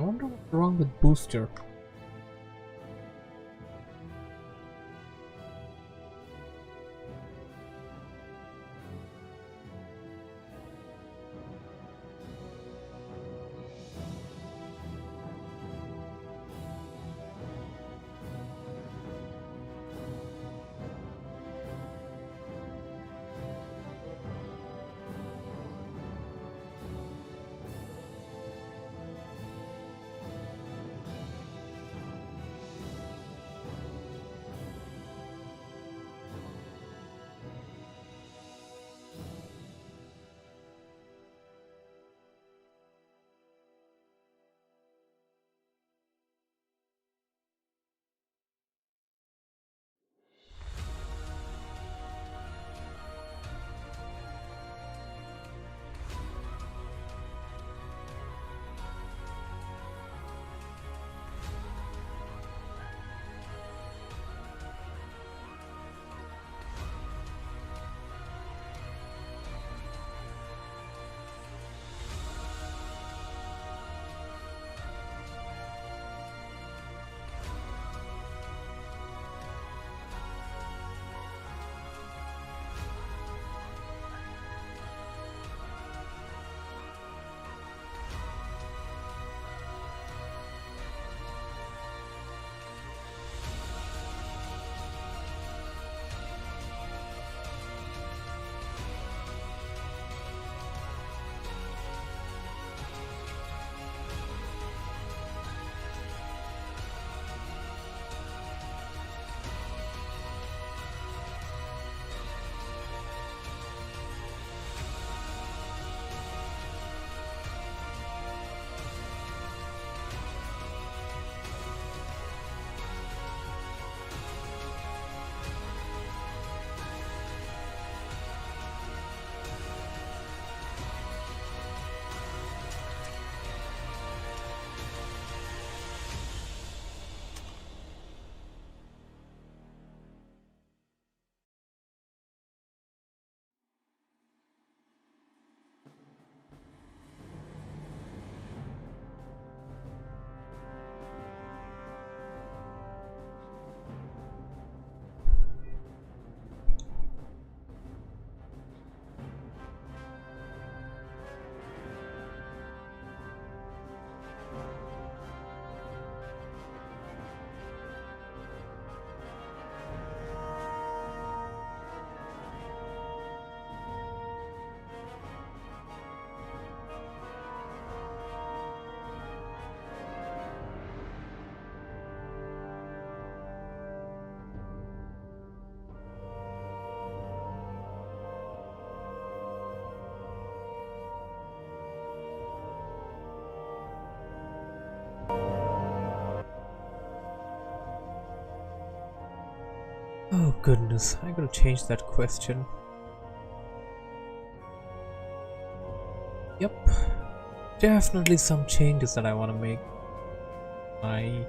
I wonder what's wrong with Booster. Oh goodness, I gotta change that question. Yep, definitely some changes that I want to make. My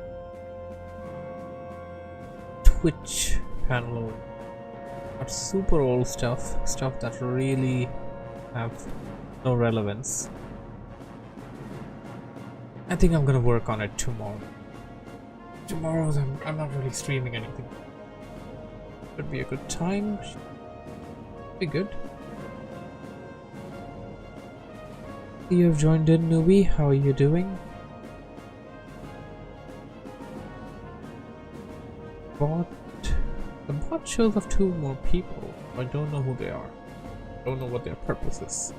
Twitch panel, but super old stuff that really have no relevance. I think I'm gonna work on it tomorrow. Tomorrow I'm not really streaming anything. Could be a good time. Be good. You have joined in, newbie. How are you doing? Bot. The bot shows off 2 more people. I don't know who they are. Don't know what their purpose is.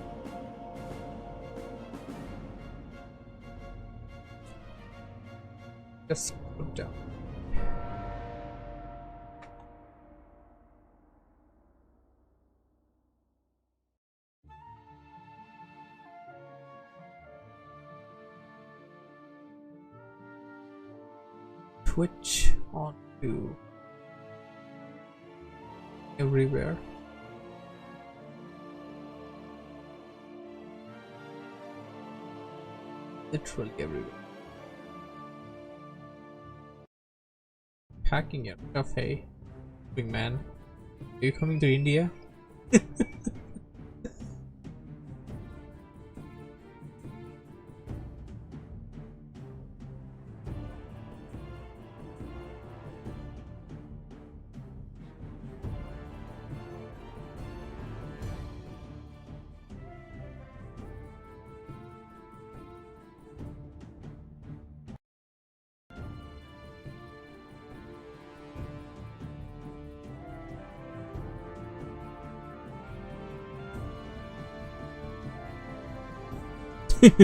Just put down. Twitch on to everywhere. Literally everywhere. Packing your stuff, hey, big man. Are you coming to India?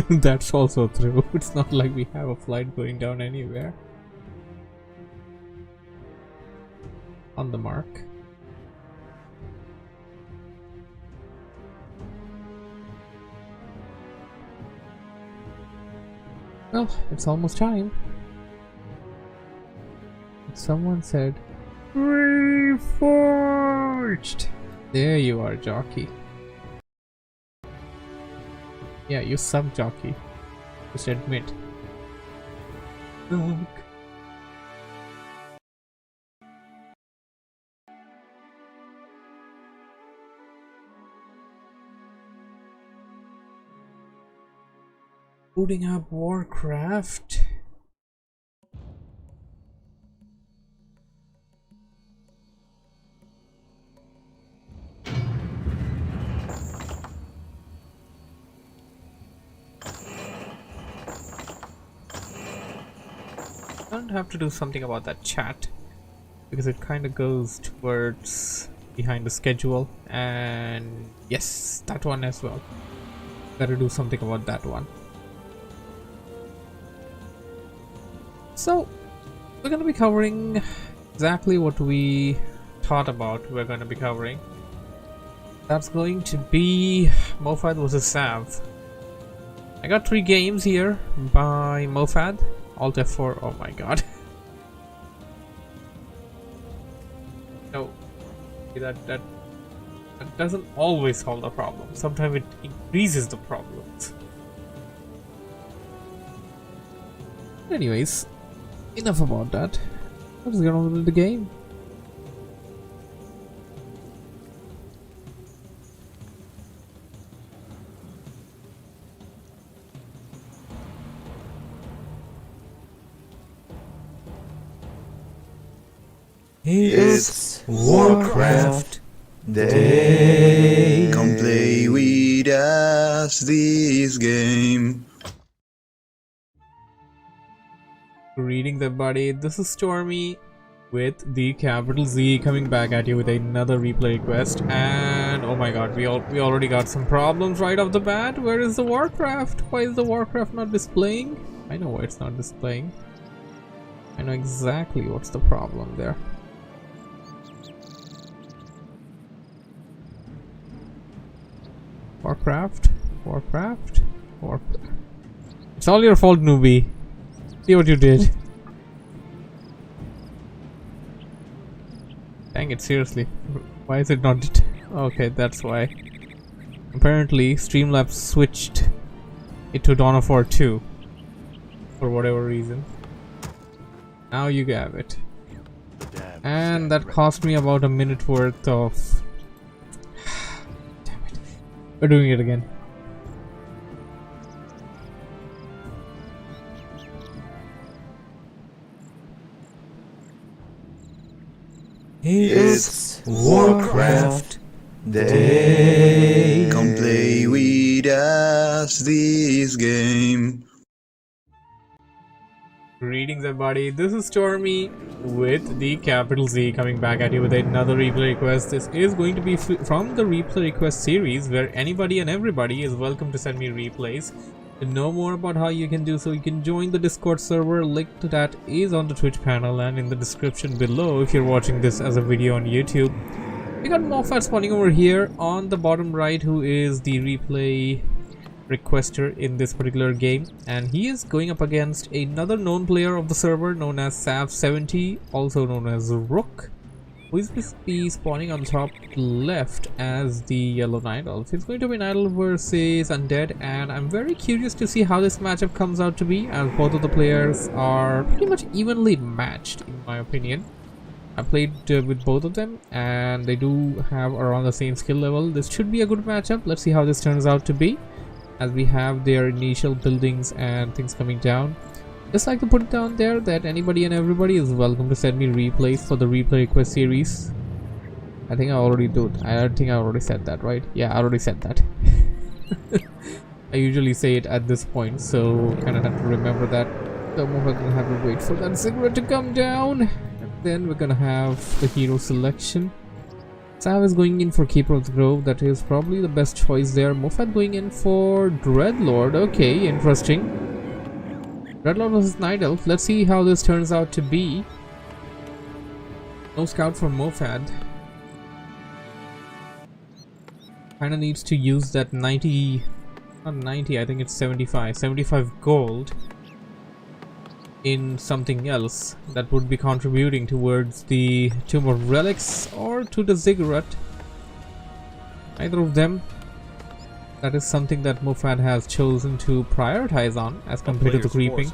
That's also true. It's not like we have a flight going down anywhere. On the mark. Well, it's almost time. Someone said, Reforged! There you are, jockey. Yeah, you suck, jockey. Just admit. Look. Booting up WarCraft. I don't have to do something about that chat because it kind of goes towards behind the schedule, and yes, that one as well. Gotta do something about that one. So we're gonna be covering exactly what we thought about we're gonna be covering. That's going to be Mofad vs Sav. I got 3 games here by Mofad. Alt F4. Oh my god. No, that doesn't always solve the problem. Sometimes it increases the problems. Anyways, enough about that. Let's get on with the game. It's WarCraft Day. Come play with us this game. Greetings everybody, this is Stormy with the capital Z coming back at you with another replay request. And oh my god, we already got some problems right off the bat. Where is the WarCraft? Why is the WarCraft not displaying? I know why it's not displaying. I know exactly what's the problem there. Warcraft. It's all your fault, newbie. See what you did. Dang it, seriously. Why is it not? Okay, that's why. Apparently, Streamlabs switched it to Dawn of War 2 for whatever reason. Now you have it. And that cost me about a minute worth of... Damn it. We're doing it again. It's WarCraft Day. Come play with us this game. Greetings everybody, this is Stormy with the capital Z coming back at you with another replay request. This is going to be from the replay request series where anybody and everybody is welcome to send me replays. To know more about how you can do so, you can join the Discord server. Link to that is on the Twitch panel and in the description below if you're watching this as a video on YouTube. We got Mofat spawning over here on the bottom right, who is the replay requester in this particular game, and he is going up against another known player of the server known as Sav70, also known as Rook, who is going to be spawning on top left as the Yellow Night Elf. It's going to be Night Elf versus Undead, and I'm very curious to see how this matchup comes out to be, as both of the players are pretty much evenly matched in my opinion. I played with both of them and they do have around the same skill level. This should be a good matchup. Let's see how this turns out to be, as we have their initial buildings and things coming down. Just like to put it down there that anybody and everybody is welcome to send me replays for the replay request series. I think I already said that, right? Yeah, I already said that. I usually say it at this point, so kind of have to remember that. So we're gonna have to wait for that cigarette to come down, and then we're gonna have the hero selection. Sav is going in for Keeper of the Grove. That is probably the best choice there. Moffat going in for Dreadlord. Okay, interesting. Dreadlord versus Night Elf. Let's see how this turns out to be. No scout for Moffat. Kinda needs to use that 90... not 90, I think it's 75. 75 gold in something else that would be contributing towards the Tomb of Relics or to the Ziggurat. Either of them. That is something that Moffat has chosen to prioritize on as compared to the creeping.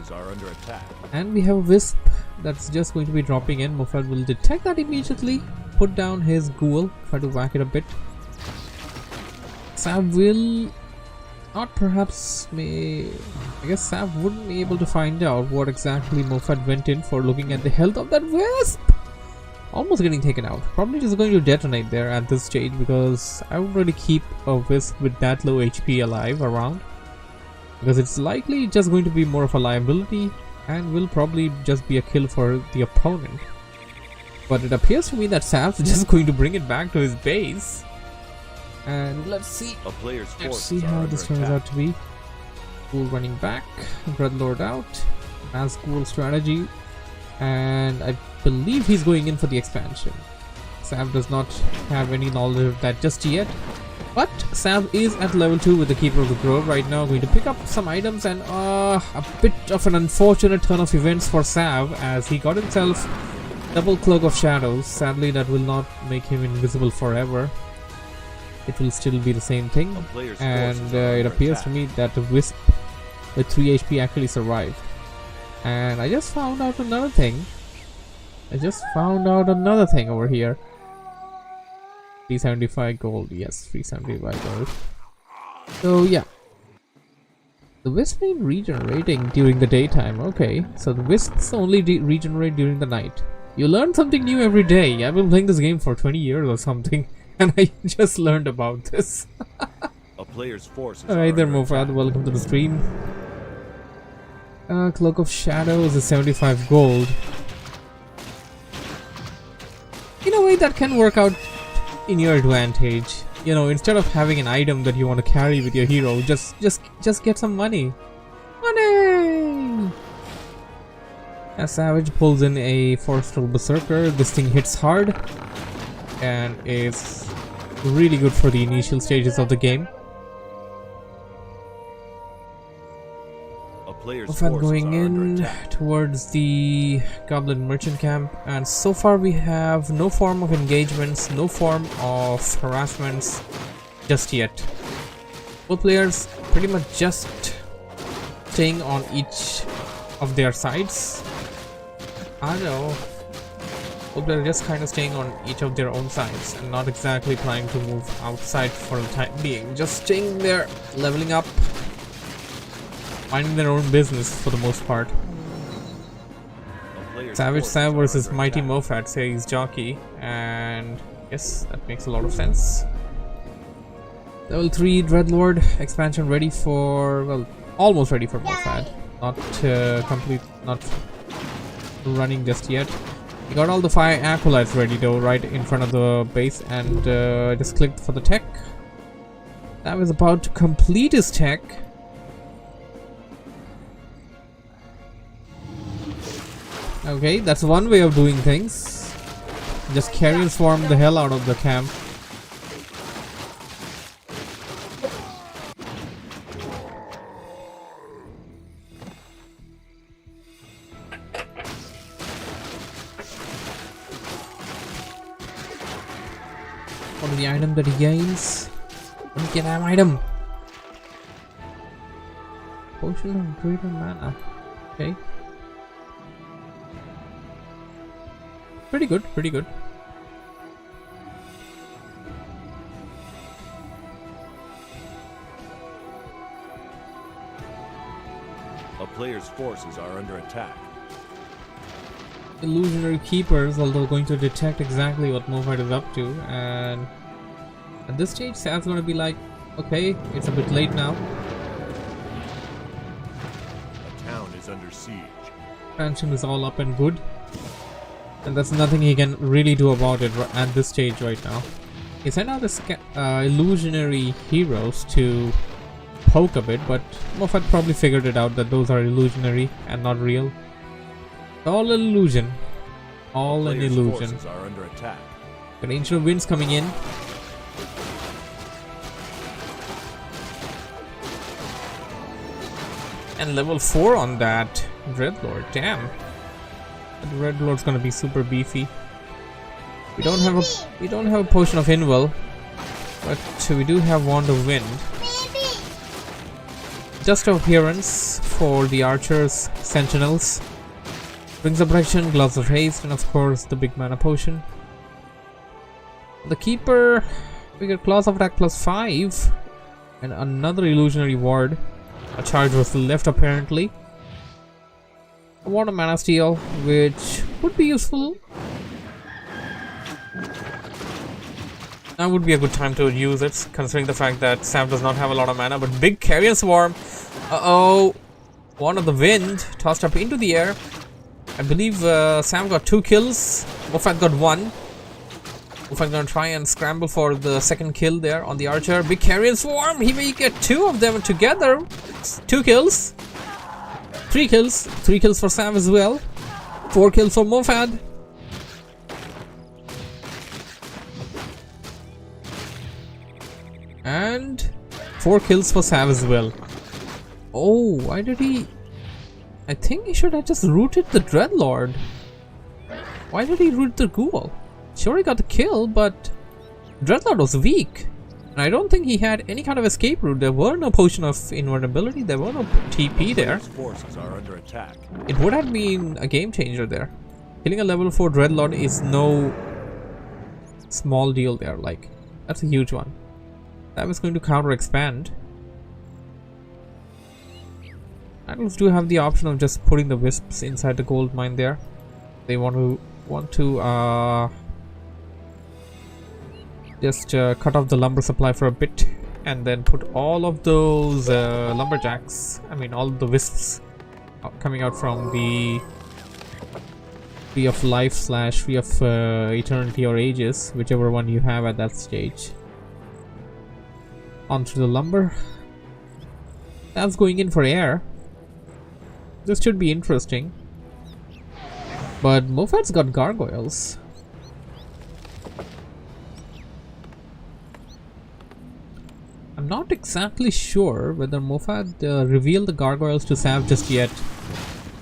And we have a Wisp that's just going to be dropping in. Moffat will detect that immediately, put down his Ghoul, try to whack it a bit. Sav will not perhaps may... I guess Sav wouldn't be able to find out what exactly Moffat went in for, looking at the health of that Wisp. Almost getting taken out. Probably just going to detonate there at this stage, because I would really keep a Wisp with that low HP alive around, because it's likely just going to be more of a liability and will probably just be a kill for the opponent. But it appears to me that Sav's just going to bring it back to his base. And let's see how this turns out to be. Ghoul running back, Dreadlord out, as Ghoul strategy, and I believe he's going in for the expansion. Sav does not have any knowledge of that just yet, but Sav is at level 2 with the Keeper of the Grove right now, going to pick up some items, and a bit of an unfortunate turn of events for Sav as he got himself double Cloak of Shadows. Sadly, that will not make him invisible forever. It will still be the same thing, and it appears to me that the Wisp with 3 HP actually survived. And I just found out another thing. Over here. 375 gold. Yes, 375 gold. So yeah, the Wisp ain't regenerating during the daytime. Okay, so the Wisps only regenerate during the night. You learn something new every day. I've been playing this game for 20 years or something, and I just learned about this. A player's forces. Alright there, Moffat, welcome to the stream. Cloak of Shadows is 75 gold. In a way that can work out in your advantage. You know, instead of having an item that you want to carry with your hero, just get some money. Money! As Savage pulls in a Forestral Berserker, this thing hits hard and is really good for the initial stages of the game. Moffat going in towards the Goblin Merchant Camp, and so far we have no form of engagements, no form of harassments just yet. Both players pretty much just staying on each of their sides. I don't know. Both players just kind of staying on each of their own sides and not exactly trying to move outside for the time being. Just staying there, leveling up, minding their own business for the most part. Savage Sav versus Mighty Moffat, says Jockey, and yes, that makes a lot of sense. Level 3 Dreadlord expansion ready for, well, almost ready for Moffat. Not complete, not running just yet. We got all the 5 acolytes ready though, right in front of the base, and just clicked for the tech. That was about to complete his tech. Okay, that's one way of doing things. Just carrion swarm the hell out of the camp. What is the item that he gains? What is the item? Potion of greater mana. Okay. Pretty good, pretty good. A player's forces are under attack. Illusionary Keepers, although going to detect exactly what Moffat is up to, and at this stage Sav's gonna be like, okay, it's a bit late now. A town is under siege. Expansion is all up and good, and there's nothing he can really do about it at this stage right now. He sent out the illusionary heroes to poke a bit, but Moffat probably figured it out that those are illusionary and not real. All an illusion. All an illusion. Forces are under attack. Got Ancient Winds coming in. And level 4 on that Dreadlord. Damn. The Dreadlord's gonna be super beefy. We don't have a potion of Inwell, but we do have Wand of Wind. Dust of Appearance for the archers, sentinels. Rings of Protection, Gloves of Haste, and of course the big mana potion. The Keeper, we get Claws of Attack +5 and another illusionary ward. A charge was left apparently. I want a mana steal, which would be useful. Now would be a good time to use it, considering the fact that Sam does not have a lot of mana. But big Carrion Swarm. Uh-oh. One of the wind tossed up into the air. I believe Sam got 2 kills. Moffat got 1. Moffat gonna try and scramble for the second kill there on the archer. Big Carrion Swarm. He may get 2 of them together. 2 kills. 3 kills. 3 kills for Sam as well. 4 kills for Moffat. And 4 kills for Sam as well. Oh, why did he... I think he should have just rooted the Dreadlord. Why did he root the Ghoul? Sure, he got the kill, but Dreadlord was weak. And I don't think he had any kind of escape route. There were no potion of invulnerability. There were no TP there. Forces are under attack. It would have been a game changer there. Killing a level 4 Dreadlord is no small deal there. Like, that's a huge one. That was going to counter expand. Adults do have the option of just putting the wisps inside the gold mine there. They want to just cut off the lumber supply for a bit and then put all of those lumberjacks, I mean all of the wisps coming out from the Tree of Life / Tree of Eternity or Ages, whichever one you have at that stage, onto the lumber. That's going in for air. This should be interesting. But Moffat's got gargoyles. I'm not exactly sure whether Moffat revealed the gargoyles to Sav just yet.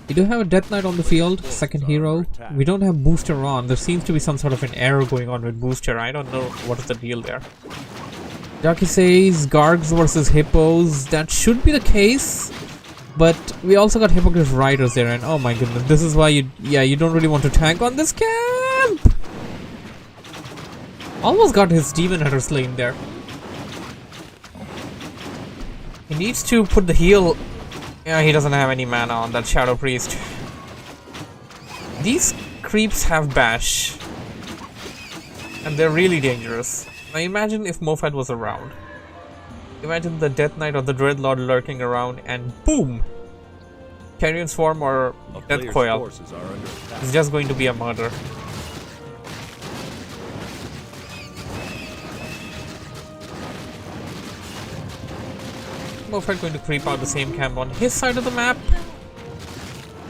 We do have a Death Knight on the field, second hero. We don't have Booster on. There seems to be some sort of an error going on with Booster. I don't know what is the deal there. Jackie says Gargs versus Hippos. That should be the case. But we also got Hippogriff Riders there, and oh my goodness, this is why you don't really want to tank on this camp. Almost got his Demon Hunter slain there. He needs to put the heal. Yeah, he doesn't have any mana on that Shadow Priest. These creeps have bash, and they're really dangerous. Now imagine if Moffat was around. Imagine the Death Knight or the Dreadlord lurking around and boom! Carrion Swarm or Death Coil. It's just going to be a murder. Moffat going to creep out the same camp on his side of the map.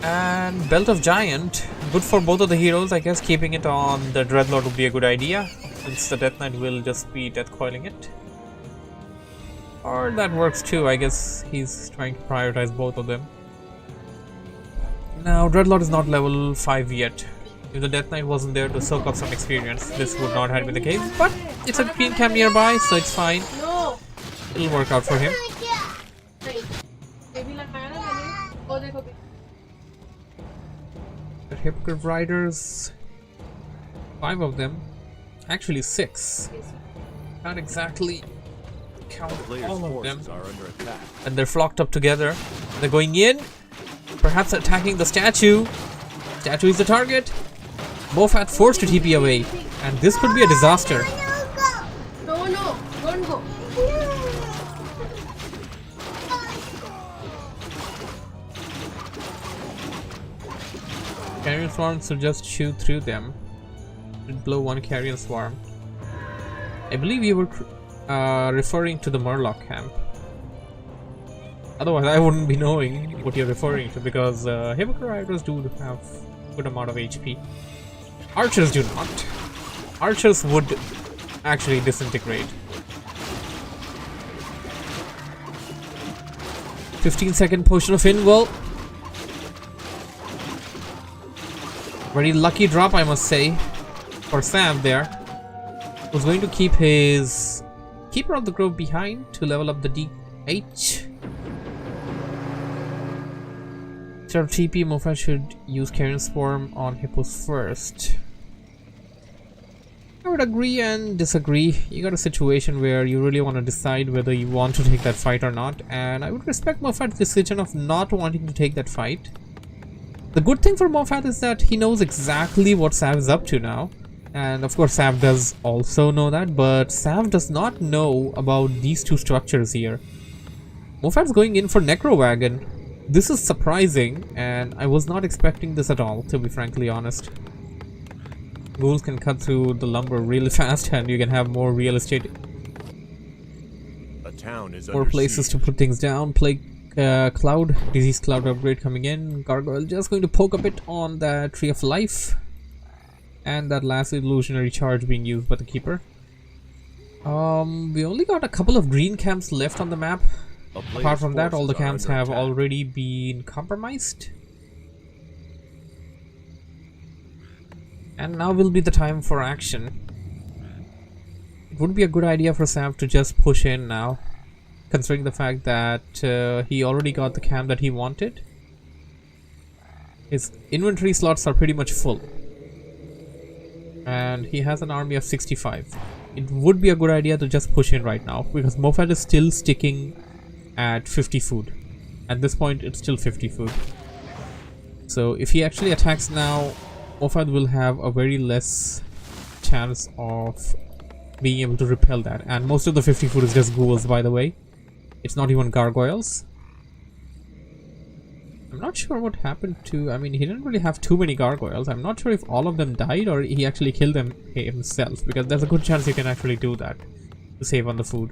And Belt of Giant. Good for both of the heroes. I guess keeping it on the Dreadlord would be a good idea, since the Death Knight will just be Death Coiling it. Or that works too, I guess he's trying to prioritize both of them. Now, Dreadlord is not level 5 yet. If the Death Knight wasn't there to soak up some experience, this would not have been the case. But it's a green camp nearby, so it's fine. It'll work out for him. The Hippogriff Riders, 5 of them. Actually 6. Not exactly count all of them, and they're flocked up together. They're going in, perhaps attacking the statue. Statue is the target. Moffat forced to TP away, and this could be a disaster. No, don't go. Carrion Swarms will just shoot through them. It'll blow one Carrion Swarm. I believe you were referring to the Murloc camp. Otherwise, I wouldn't be knowing what you're referring to because Hippogriff Riders do have a good amount of HP. Archers do not. Archers would actually disintegrate. 15-second potion of Invul. Very lucky drop, I must say, for Sam there. Was going to keep his Keeper of the Grove behind to level up the DH. Instead of TP, Moffat should use Carrion Swarm on Hippos first. I would agree and disagree. You got a situation where you really want to decide whether you want to take that fight or not, and I would respect Moffat's decision of not wanting to take that fight. The good thing for Moffat is that he knows exactly what Sav is up to now, and of course Sav does also know that, but Sav does not know about these two structures here. Moffat's going in for Necro Wagon. This is surprising, and I was not expecting this at all, to be frankly honest. Ghouls can cut through the lumber really fast, and you can have more real estate, A town is more under places siege. to put things down. Plague Cloud, Disease Cloud upgrade coming in. Gargoyle just going to poke a bit on the Tree of Life, and that last illusionary charge being used by the Keeper. We only got a couple of green camps left on the map. A player's Apart from that, all the forces are camps under have attack. already been compromised. And now will be the time for action. It would be a good idea for Sam to just push in now, considering the fact that he already got the camp that he wanted. His inventory slots are pretty much full, and he has an army of 65. It would be a good idea to just push in right now, because Moffat is still sticking at 50 food. At this point, it's still 50 food. So if he actually attacks now, Moffat will have a very less chance of being able to repel that. And most of the 50 food is just ghouls, by the way. It's not even gargoyles. I'm not sure what happened to... I mean, he didn't really have too many gargoyles. I'm not sure if all of them died or he actually killed them himself, because there's a good chance you can actually do that to save on the food.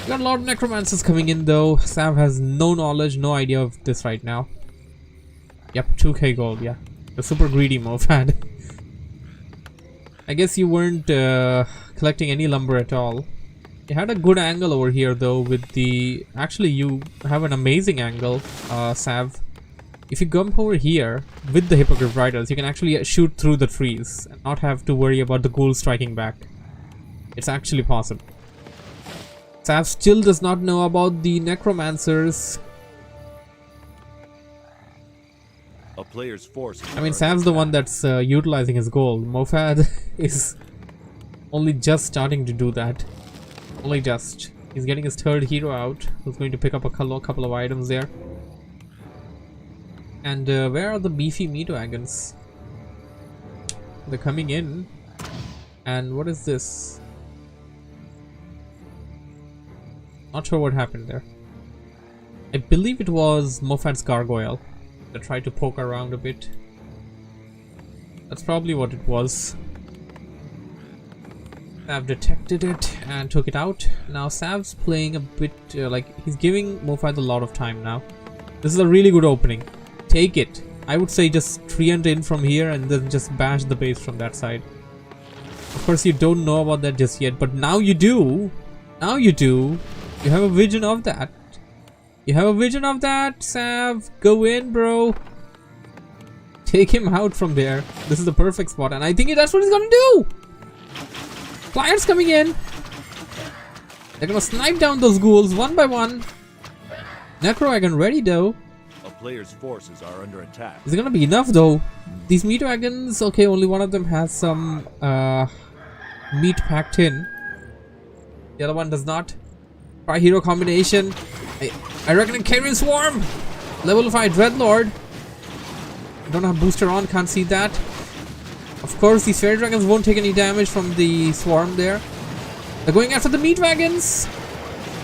We got a lot of necromancers coming in though. Sam has no knowledge, no idea of this right now. Yep, 2k gold, yeah. The super greedy Moffat. I guess you weren't collecting any lumber at all. You had a good angle over here though with the... Actually, you have an amazing angle, Sav. If you come over here with the Hippogriff Riders, you can actually shoot through the trees and not have to worry about the ghouls striking back. It's actually possible. Sav still does not know about the necromancers. A player's forces I mean, are Sav's the under one attack. that's utilizing his gold. Moffat is only just starting to do that. Only just. He's getting his third hero out, who's going to pick up a couple of items there. And where are the beefy meat wagons? They're coming in. And what is this? Not sure what happened there. I believe it was Moffat's gargoyle that tried to poke around a bit. That's probably what it was. Sav detected it and took it out. Now Sav's playing a bit like he's giving Moffat a lot of time now. This is a really good opening. Take it. I would say just treant in from here and then just bash the base from that side. Of course you don't know about that just yet, but now you do. Now you do. You have a vision of that. You have a vision of that, Sav. Go in, bro. Take him out from there. This is the perfect spot, and I think that's what he's gonna do. Flyers coming in. They're gonna snipe down those ghouls one by one. Necrowagon ready though. A player's forces are under attack. Is it gonna be enough though? These meat wagons, okay, only one of them has some meat packed in. The other one does not. Fire hero combination. I reckon a Carrion Swarm. Level 5 Dreadlord. Don't have booster on, can't see that. Of course, these fairy dragons won't take any damage from the swarm there. They're going after the meat wagons.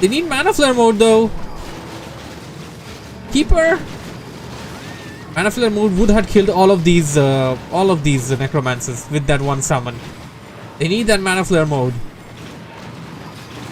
They need mana flare mode though. Keeper. Mana flare mode would have killed all of these necromancers with that one summon. They need that mana flare mode.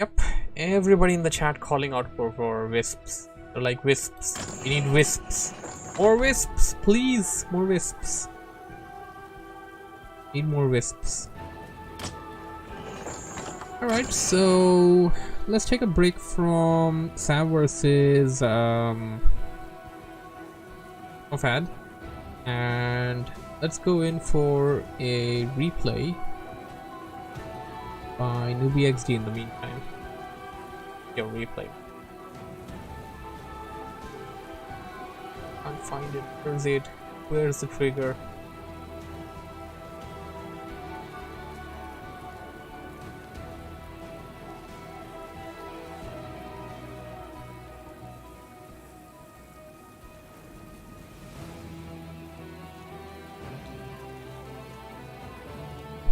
Yep, everybody in the chat calling out for wisps. They're like, wisps. We need wisps. More wisps, please. More wisps. Need more wisps. Alright, so let's take a break from Sam versus Ofad, and let's go in for a replay by Newbie XD in the meantime. Your replay. Can't find it. Where's it? Where's the trigger?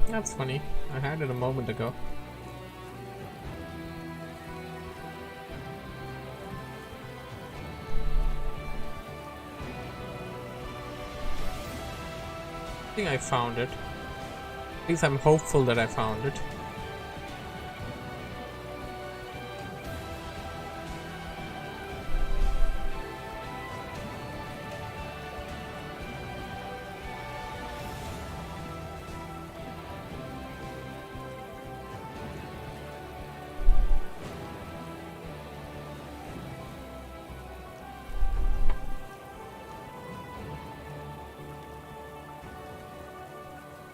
That's funny. I had it a moment ago. I think I found it. At least I'm hopeful that I found it.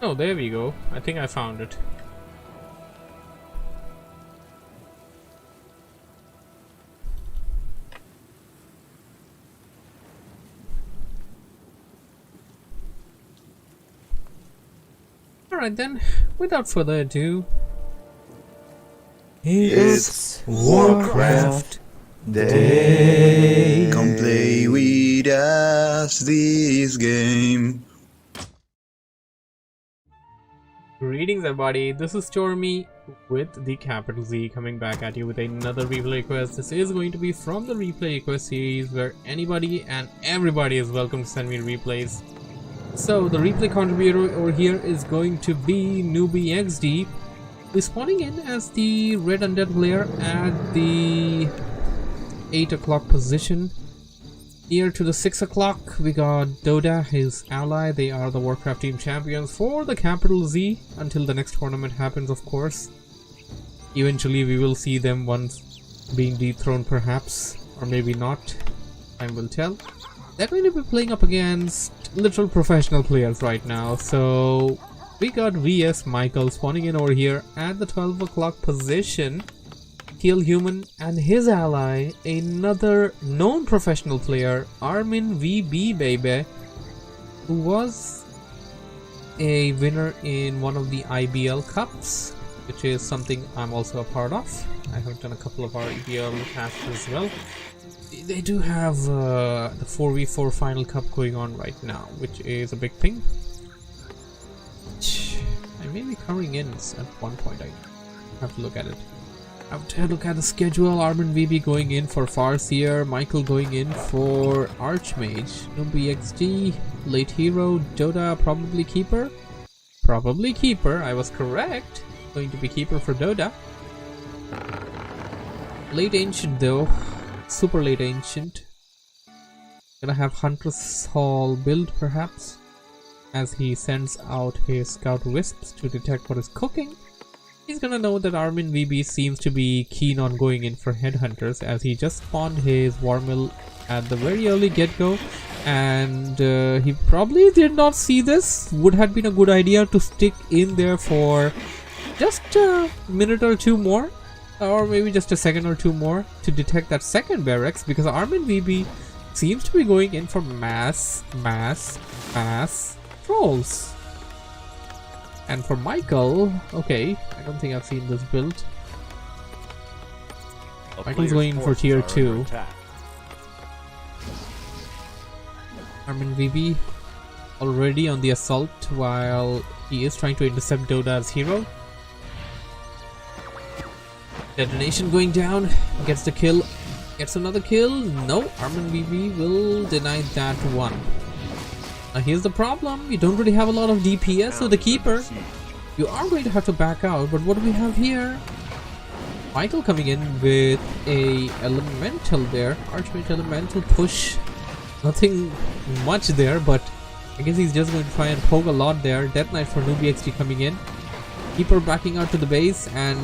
Oh, there we go. I think I found it. Alright then, without further ado, It's WarCraft Day. Come play with us this game. greetings everybody, this is Stormy with the capital Z coming back at you with another replay request. This is going to be from the replay request series where anybody and everybody is welcome to send me replays. So the replay contributor over here is going to be Newbie XD, who's spawning in as the red undead player at the 8 o'clock position. Near to the 6 o'clock, we got Doda, his ally. They are the WarCraft team champions for the capital Z until the next tournament happens, of course. Eventually, we will see them once being dethroned, perhaps, or maybe not. Time will tell. They're going to be playing up against literal professional players right now. So we got VS Michael spawning in over here at the 12 o'clock position. Kill Human and his ally, another known professional player, Armin VB baby, who was a winner in one of the IBL Cups, which is something I'm also a part of. I have done a couple of our IBL tasks as well. They do have the 4v4 final cup going on right now, which is a big thing. I may be covering in at one point. I have to look at it. I have to look at the schedule. Armin VB going in for Farseer, Michael going in for Archmage, Newbie XD, Late Hero, Doda probably Keeper. Probably Keeper, I was correct. Going to be Keeper for Doda. Late Ancient though. Super Late Ancient. Gonna have Huntress Hall build perhaps, as he sends out his Scout Wisps to detect what is cooking. He's gonna know that Armin VB seems to be keen on going in for Headhunters, as he just spawned his War Mill at the very early get-go, and he probably did not see this. Would have been a good idea to stick in there for just a minute or two more, or maybe just a second or two more to detect that second barracks, because Armin VB seems to be going in for mass trolls. And for Michael, okay, I don't think I've seen this build. Michael's going for tier 2. Armin VB already on the assault while he is trying to intercept Doda's hero. Detonation going down, gets the kill, gets another kill. No, Armin VB will deny that one. Now here's the problem, you don't really have a lot of DPS with the Keeper. You are going to have to back out, but what do we have here? Michael coming in with a elemental there, Archmage elemental push. Nothing much there, but I guess he's just going to try and poke a lot there. Death Knight for Newbie XT coming in. Keeper backing out to the base, and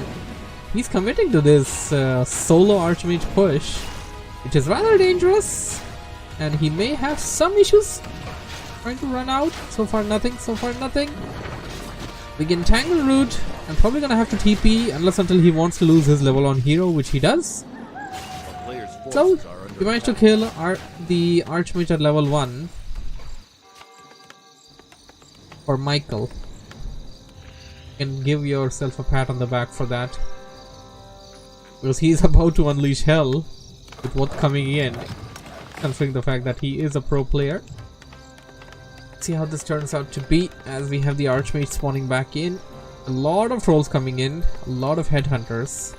he's committing to this solo Archmage push, which is rather dangerous, and he may have some issues trying to run out. So far nothing. We can Tangle Root. I'm probably gonna have to TP unless until he wants to lose his level on hero, which he does. So we managed to kill the Archmage at level 1 for Michael. You can give yourself a pat on the back for that, because he's about to unleash hell with what's coming in, considering the fact that he is a pro player. See how this turns out to be, as we have the Archmage spawning back in. A lot of trolls coming in, a lot of Headhunters.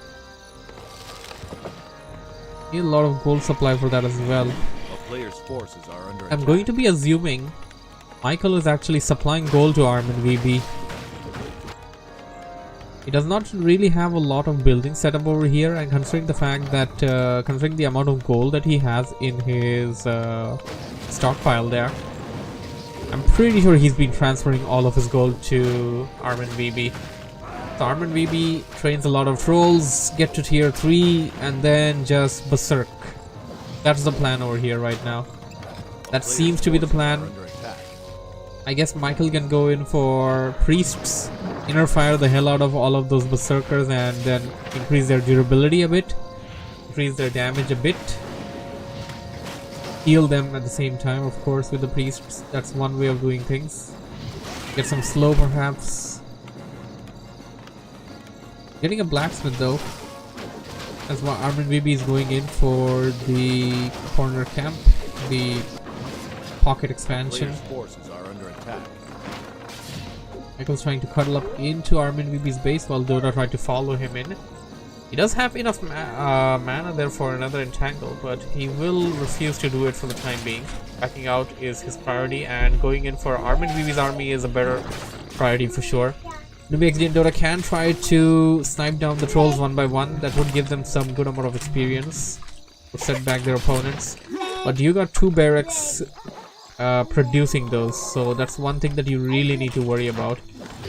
Need a lot of gold supply for that as well. I'm going to be assuming Michael is actually supplying gold to Armin VB. He does not really have a lot of building set up over here, and considering the fact that considering the amount of gold that he has in his stockpile there, I'm pretty sure he's been transferring all of his gold to Armin VB. So Armin VB trains a lot of trolls, get to tier 3, and then just berserk. That's the plan over here right now. That seems to be the plan. I guess Michael can go in for priests, inner fire the hell out of all of those berserkers and then increase their durability a bit, increase their damage a bit, heal them at the same time, of course, with the priests. That's one way of doing things. Get some slow perhaps. Getting a blacksmith though. That's why Armin BB is going in for the corner camp, the pocket expansion. Players' forces are under attack. Michael's trying to cuddle up into Armin BB's base while Dota tried to follow him in. He does have enough mana there for another entangle, but he will refuse to do it for the time being. Backing out is his priority, and going in for Armin BB's army is a better priority for sure. NewbieXD and Dota can try to snipe down the trolls one by one. That would give them some good amount of experience to set back their opponents. But you got 2 barracks producing those, so that's one thing that you really need to worry about.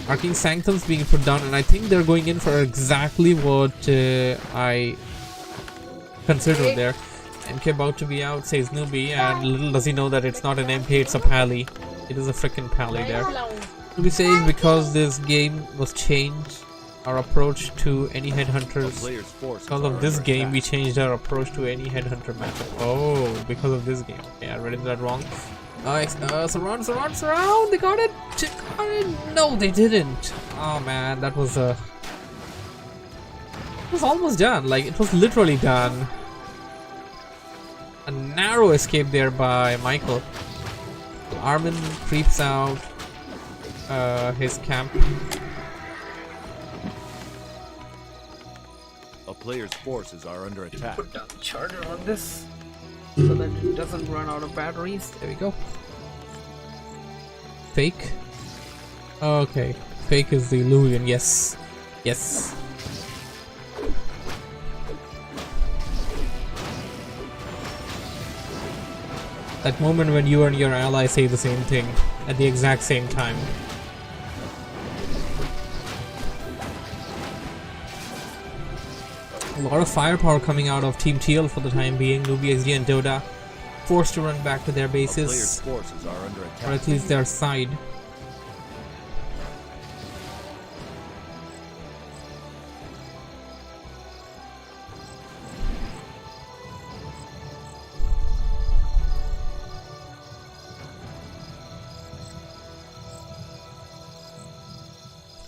Arcane Sanctum's being put down, and I think they're going in for exactly what I considered there. MK about to be out, says Newbie, and little does he know that it's not an MK, it's a Pally. It is a freaking Pally there. Newbie says because this game was changed, our approach to any headhunters. Because of this game, we changed our approach to any headhunter matchup. Oh, because of this game. Okay, I read that wrong. Surround! They got it! No, they didn't. Oh man, that was it was almost done. Like, it was literally done. A narrow escape there by Michael. Armin creeps out his camp. A player's forces are under attack. Put down the charger on this so that it doesn't run out of batteries. There we go. Fake. Okay. Fake is the Illusion. Yes. Yes. That moment when you and your ally say the same thing at the exact same time. A lot of firepower coming out of Team TL for the time being. NewbieXD and Dota forced to run back to their bases, Forces are under attack. or at least their side.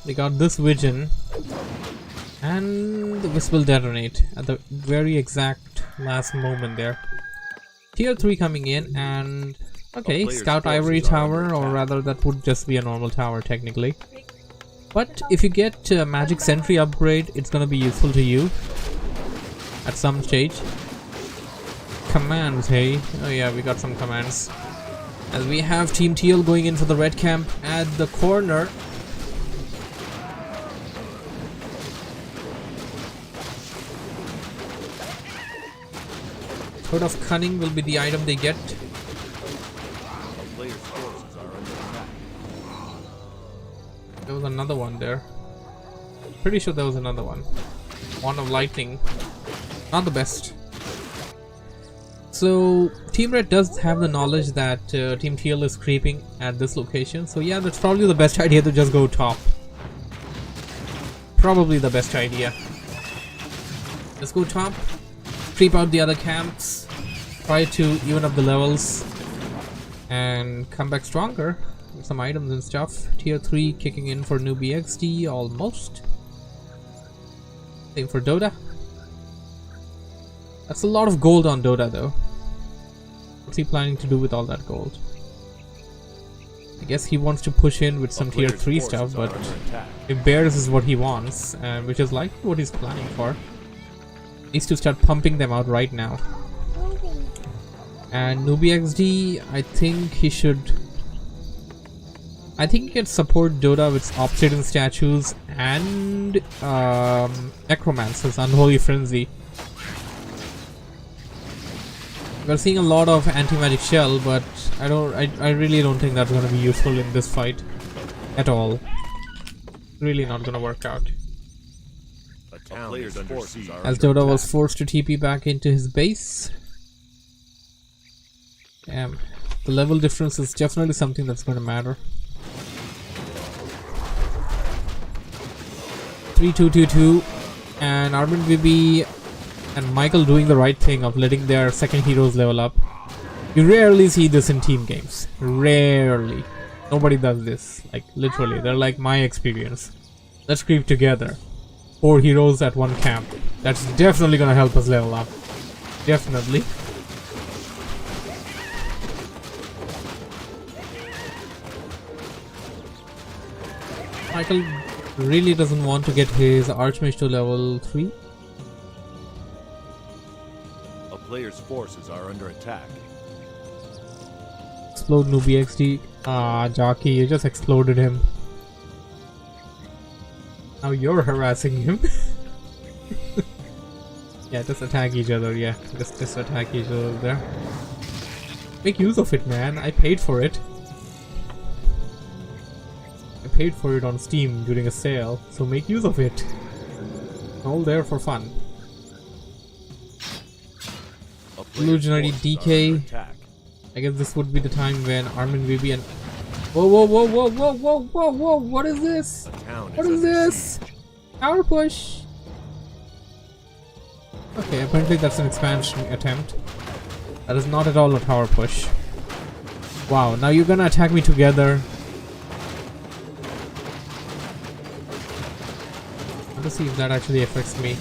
They got this vision, and the wisp will detonate at the very exact last moment there. Tier 3 coming in, and okay, Scout Ivory Tower, or rather that would just be a normal tower technically. But if you get Magic Sentry upgrade, it's gonna be useful to you at some stage. Commands, hey? Oh yeah, we got some commands. As we have Team TL going in for the red camp at the corner. Sword of Cunning will be the item they get. There was another one there. Pretty sure there was another one. Wand of Lightning. Not the best. So Team Red does have the knowledge that Team TL is creeping at this location. So yeah, that's probably the best idea to just go top. Probably the best idea. Let's go top. Creep out the other camps, try to even up the levels, and come back stronger with some items and stuff. Tier 3 kicking in for NewbieXD almost. Same for Dota. That's a lot of gold on Dota though. What's he planning to do with all that gold? I guess he wants to push in with some tier 3 stuff, but if Bears is what he wants, which is likely what he's planning for, needs to start pumping them out right now. And NewbieXD, I think he can support Dota with Obsidian statues and Necromancer's Unholy Frenzy. We're seeing a lot of anti-magic shell, but I really don't think that's gonna be useful in this fight at all. Really not gonna work out. As Dota was forced to TP back into his base. Damn. the level difference is definitely something that's going to matter. 3-2-2-2, and Armin VB and Michael doing the right thing of letting their second heroes level up. You rarely see this in team games. Rarely. Nobody does this. Like literally, they're like my experience. Let's creep together. 4 heroes at 1 camp. That's definitely gonna help us level up. Definitely. Michael really doesn't want to get his Archmage to level 3. A player's forces are under attack. Explode Newbie XD. Ah, Jockey, you just exploded him. Now you're harassing him. Yeah, just attack each other. Yeah, just attack each other there. Make use of it, man. I paid for it. I paid for it on Steam during a sale, so make use of it. All there for fun. Illusionary DK. I guess this would be the time when Armin VB and whoa, what is this? What is this? Power push. Okay, apparently that's an expansion attempt. That is not at all a power push. Wow, now you're gonna attack me together. Let's see if that actually affects me.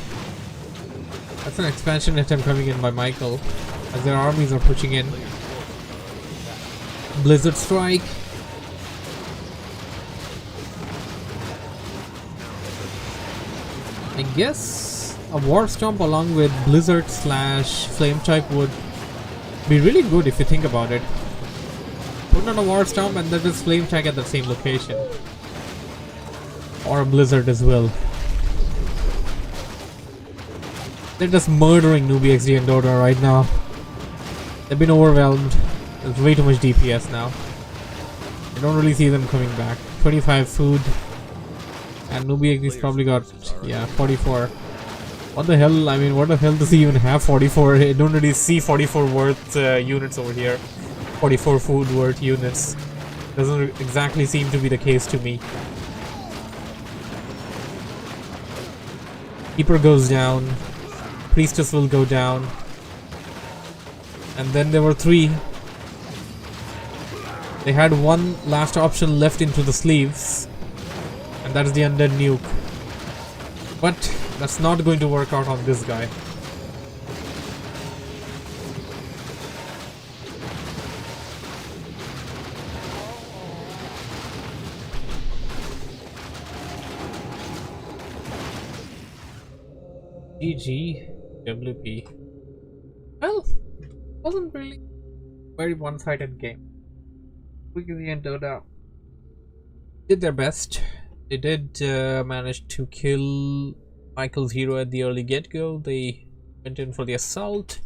That's an expansion attempt coming in by Michael as their armies are pushing in. Blizzard Strike. I guess a War Stomp along with Blizzard / Flame type would be really good if you think about it. Put on a War Stomp and then just Flame Tag at the same location. Or a Blizzard as well. They're just murdering Newbie XD and Dota right now. They've been overwhelmed. There's way too much DPS now. I don't really see them coming back. 25 food. And Newbie XD's probably got, yeah, 44. What the hell? I mean, what the hell does he even have 44? I don't really see 44 worth units over here. 44 food worth units. Doesn't exactly seem to be the case to me. Keeper goes down. Priestess will go down. And then there were 3. They had one last option left into the sleeves. And that's the Undead Nuke. But that's not going to work out on this guy. GG WP. Well, wasn't really very one-sided game. Wiggy and Dota did their best. They did manage to kill Michael's hero at the early get-go. They went in for the assault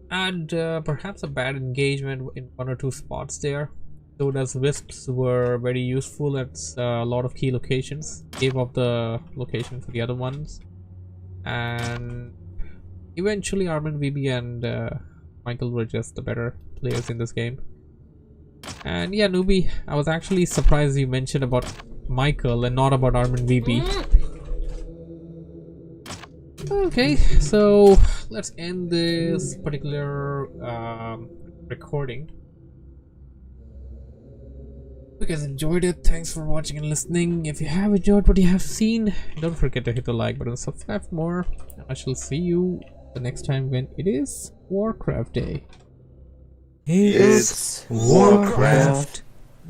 and perhaps a bad engagement in 1 or 2 spots there. Dota's wisps were very useful at a lot of key locations. Gave up the location for the other ones. And eventually Armin VB and Michael were just the better players in this game. And yeah, Newbie, I was actually surprised you mentioned about Michael and not about Armin VB. Okay, so let's end this particular recording. If you guys enjoyed it, thanks for watching and listening. If you have enjoyed what you have seen, don't forget to hit the like button, subscribe for more. I shall see you the next time when it is WarCraft Day. It's WarCraft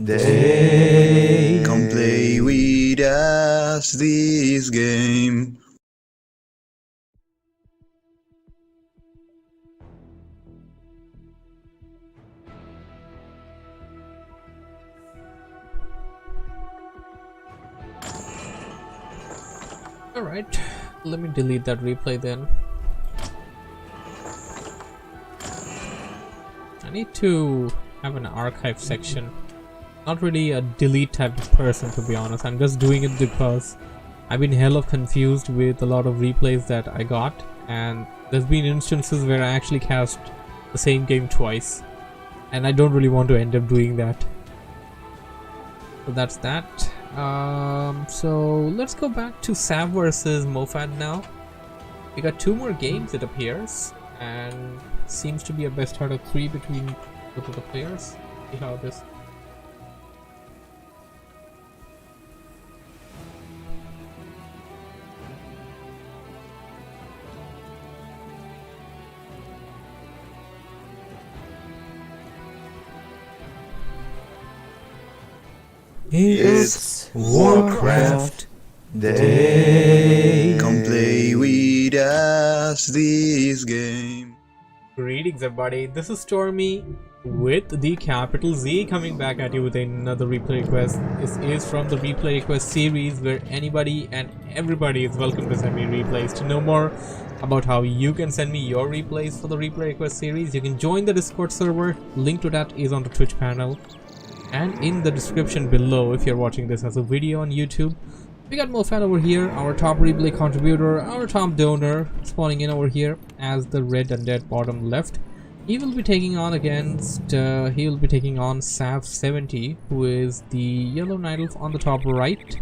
Day. Come play with us this game. Alright, let me delete that replay then. I need to have an archive section. Not really a delete type of person, to be honest. I'm just doing it because I've been hella confused with a lot of replays that I got, and there's been instances where I actually cast the same game twice. and I don't really want to end up doing that. So that's that. So let's go back to Sav versus Mofad now. We got 2 more games, it appears, and seems to be a best out of 3 between both of the players. See how this. It's WarCraft Day. Come play with us this game. Greetings everybody, this is Stormy with the capital Z coming back at you with another replay request. This is from the replay request series where anybody and everybody is welcome to send me replays. To know more about how you can send me your replays for the replay request series, you can join the Discord server. Link to that is on the Twitch panel and in the description below if you're watching this as a video on YouTube. We got Mofad over here, our top replay contributor, our top donor, spawning in over here as the red undead bottom left. He will be taking on Sav 70, who is the yellow knight elf on the top right.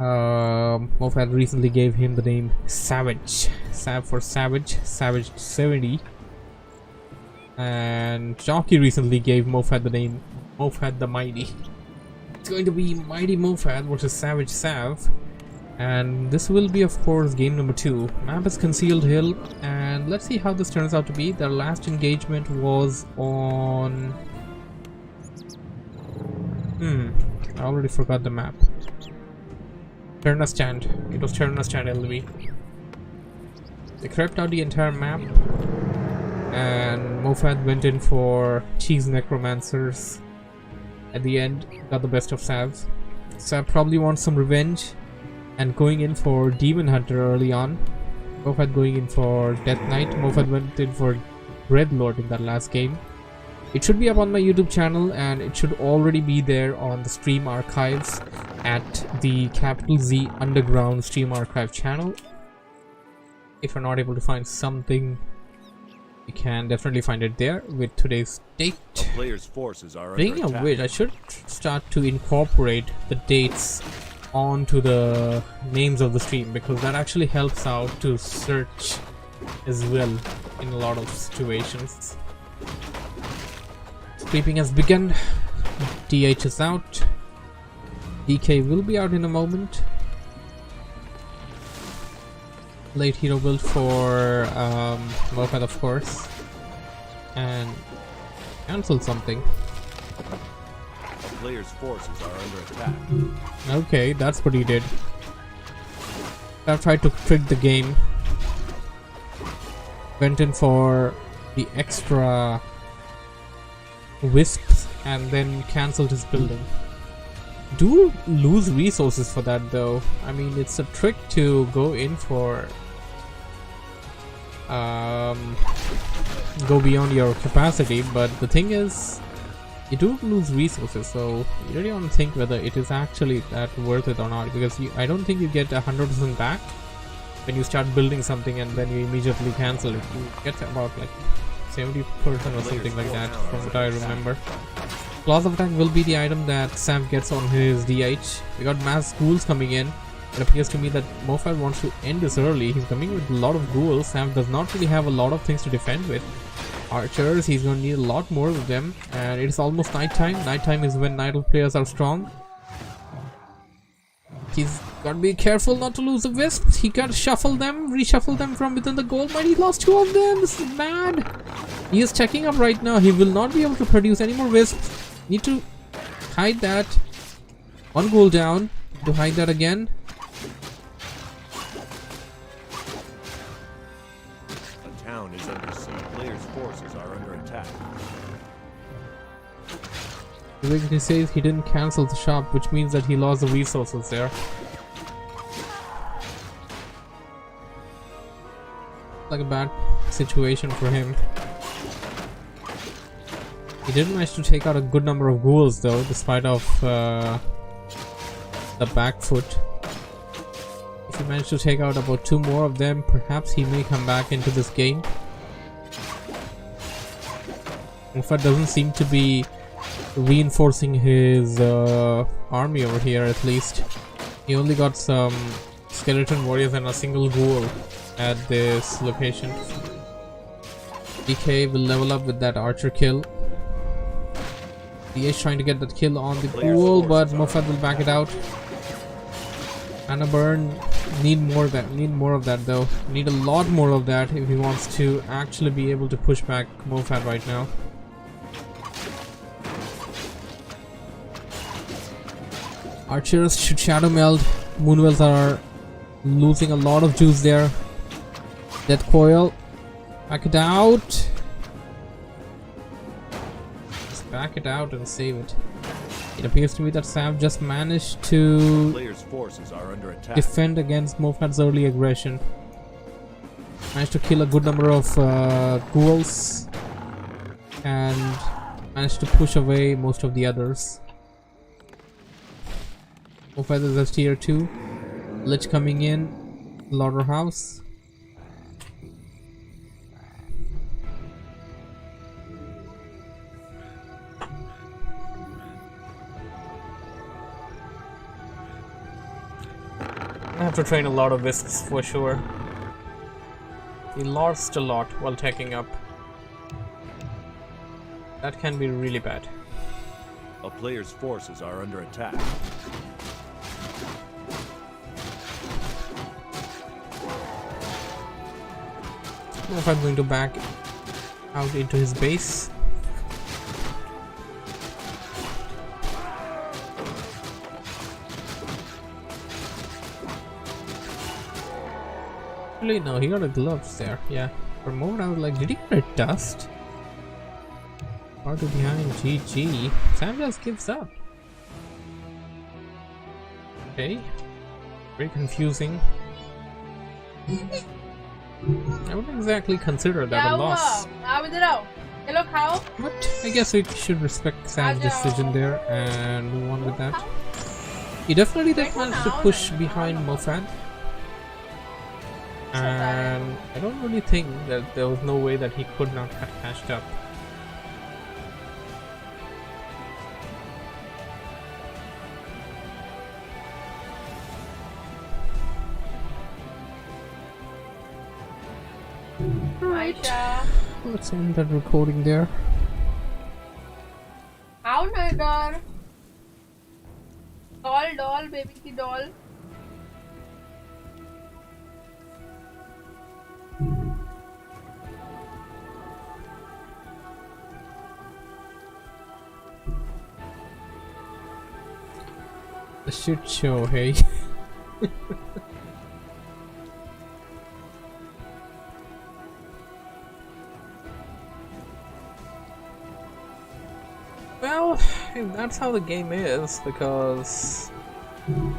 Mofad recently gave him the name Savage. Sav for Savage, Savage 70. And Jockey recently gave Mofad the name Mofad the Mighty. It's going to be Mighty Mofad versus Savage Sav, and this will be, of course, game number 2. Map is Concealed Hill, and let's see how this turns out to be. Their last engagement was on... I already forgot the map. Terna Stand. It was Terna Stand LV. They crept out the entire map, and Mofad went in for Cheese Necromancers. At the end, got the best of Sav. Sav probably wants some revenge and going in for Demon Hunter early on. Mofad going in for Death Knight. Mofad went in for Dreadlord in that last game. It should be up on my YouTube channel and it should already be there on the stream archives at the Capital Z Underground stream archive channel. If you're not able to find something, you can definitely find it there with today's date. A player's forces are Speaking under of attack. which, I should start to incorporate the dates onto the names of the stream, because that actually helps out to search as well in a lot of situations. Sleeping has begun. DH is out. DK will be out in a moment. Late hero build for Mofad, of course, and cancel something. A player's forces are under attack. Okay, that's what he did. I've tried to trick the game. Went in for the extra wisps and then cancelled his building. Do lose resources for that though. I mean, it's a trick to go in for go beyond your capacity, but the thing is you do lose resources, so you really want to think whether it is actually that worth it or not, because I don't think you get 100% back when you start building something and then you immediately cancel it. You get about like 70% or something like that from what I remember. Claws of Attack will be the item that Sam gets on his DH. We got mass ghouls coming in. It appears to me that Mofad wants to end this early. He's coming with a lot of ghouls. Sam does not really have a lot of things to defend with. Archers, he's going to need a lot more of them. And it's almost nighttime. Nighttime is when Night Elf players are strong. He's got to be careful not to lose the wisps. He got to shuffle them, reshuffle them from within the gold mine. He lost 2 of them. This is bad. He is checking up right now. He will not be able to produce any more wisps. Need to hide that. 1 goal down. To hide that again. A town is under siege. Player's forces are under attack. He says he didn't cancel the shop, which means that he lost the resources there. Like a bad situation for him. He did manage to take out a good number of ghouls though, despite of the back foot. If he managed to take out about 2 more of them, perhaps he may come back into this game. Mofat doesn't seem to be reinforcing his army over here, at least. He only got some skeleton warriors and a single ghoul at this location. DK will level up with that archer kill. He is trying to get that kill on the ghoul, but Mofat will back it out. And a burn. Need more of that. Need more of that though. Need a lot more of that if he wants to actually be able to push back Mofat right now. Archers should shadow meld. Moonwells are losing a lot of juice there. Death coil. Back it out. Just back it out and save it. It appears to me that Sam just managed to Players' forces are under attack. defend against Mofat's early aggression. Managed to kill a good number of ghouls and managed to push away most of the others. Mofat is at tier 2. Lich coming in. Slaughterhouse. I have to train a lot of whisks for sure. He lost a lot while taking up. That can be really bad. A player's forces are under attack. I don't know if I'm going to back out into his base. Actually, no, he got a gloves there. Yeah. For a moment, I was like, did he get a dust? Far to behind, GG. Sam just gives up. Okay. Very confusing. I wouldn't exactly consider that a loss. Hello, cow. But I guess we should respect Sam's decision there and move on with that. He definitely did manage to push behind Mofat. And I don't really think that there was no way that he could not have catched up. Right. Let's end that recording there. How neighbor? Doll, baby ki doll. A shit show, hey. Well, that's how the game is, because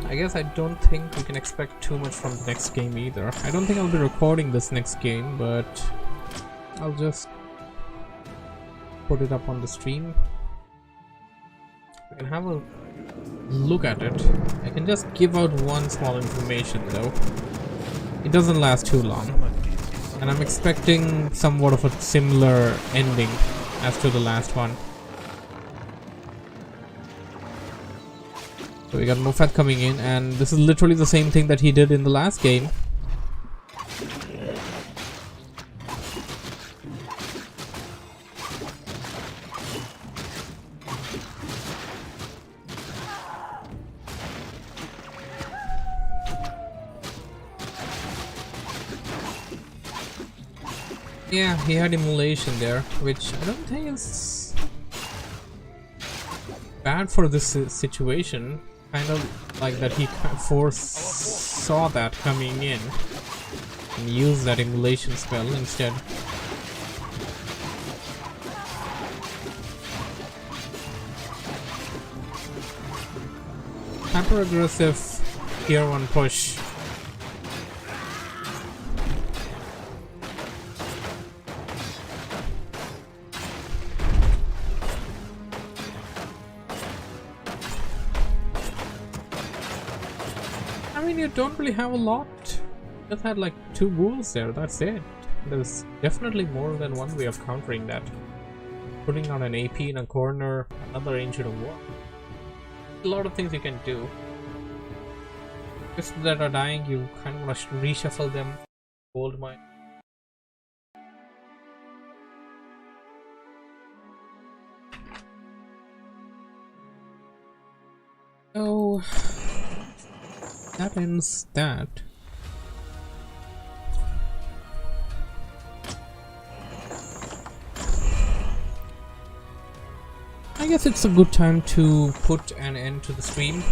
I guess I don't think we can expect too much from the next game either. I don't think I'll be recording this next game, but I'll just put it up on the stream. We can have a look at it. I can just give out one small information though. It doesn't last too long, and I'm expecting somewhat of a similar ending as to the last one. So we got Mofat coming in, and this is literally the same thing that he did in the last game. Yeah, he had immolation there, which I don't think is bad for this situation. Kind of like that he foresaw that coming in and used that immolation spell instead. Hyper aggressive tier 1 push. I mean, you don't really have a lot. Just had like 2 ghouls there, that's it. There's definitely more than one way of countering that. putting on an AP in a corner, another Ancient of War. A lot of things you can do. If that are dying, you kind of want to reshuffle them. Gold mine. So that ends that. I guess it's a good time to put an end to the stream.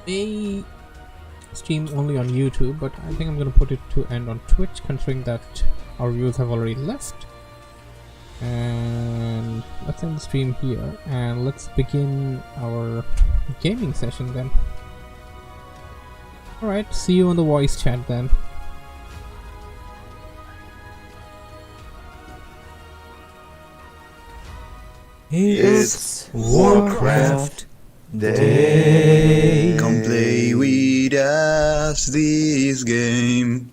May stream only on YouTube, but I think I'm gonna put it to end on Twitch, considering that our viewers have already left. And let's end the stream here, and let's begin our gaming session then. Alright, see you on the voice chat then. It's WarCraft Day. Come play with us this game.